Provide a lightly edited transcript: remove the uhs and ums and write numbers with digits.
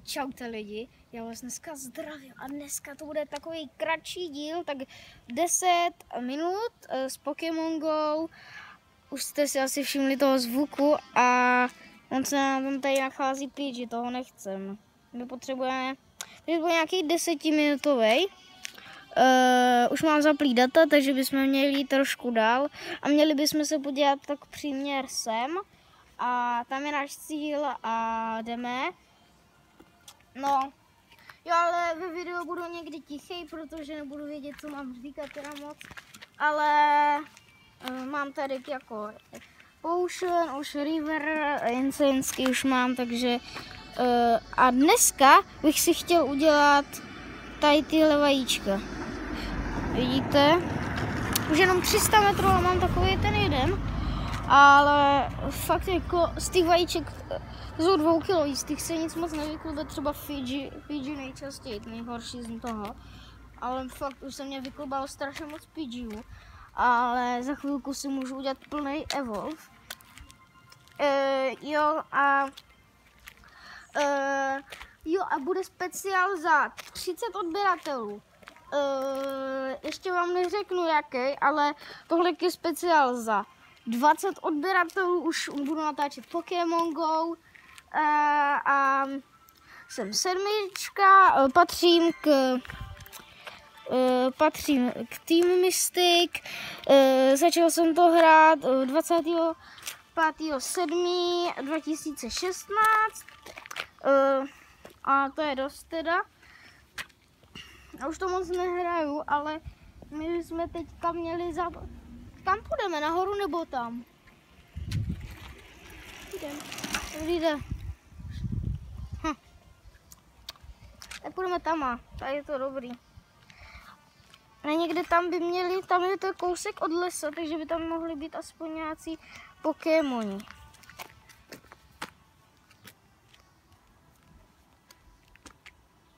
Čaute lidi, já vás dneska zdravím a dneska to bude takový kratší díl, tak 10 minut s Pokémon Go. Už jste si asi všimli toho zvuku a on se nám tady nachází Pidgey, toho nechcem. My potřebujeme nějaký 10minutový. Už mám zaplý data, takže bychom měli jít trošku dál a měli bychom se podívat tak příměr sem a tam je náš cíl a jdeme. No, jo, ale ve videu budu někdy tichý, protože nebudu vědět, co mám říkat teda moc, ale mám tady jako Potion, už River, Insansky už mám, takže a dneska bych si chtěl udělat tady tyhle vajíčka. Vidíte? Už jenom 300 metrů mám takový ten jeden, ale fakt jako z těch vajíček jsou 2 kg, z těch se nic moc nevyklube, třeba Pidgey nejčastěji, nejhorší z toho, ale fakt už se mě vyklubalo strašně moc Pidgeyů, ale za chvilku si můžu udělat plný evolve. Jo a bude speciál za 30 odběratelů. Ještě vám neřeknu jaký, ale tohle je speciál za 20 odběratelů, už budu natáčet Pokémon Go a jsem 7, patřím k Team Mystic, začal jsem to hrát 25.7.2016 a to je dost teda. Já už to moc nehraju, ale my jsme teďka měli Kam půjdeme, nahoru nebo tam? Jdeme. Tak půjdeme tam a tady je to dobrý. A někde tam by měli, tam je to kousek od lesa, takže by tam mohli být aspoň nějací Pokémoni.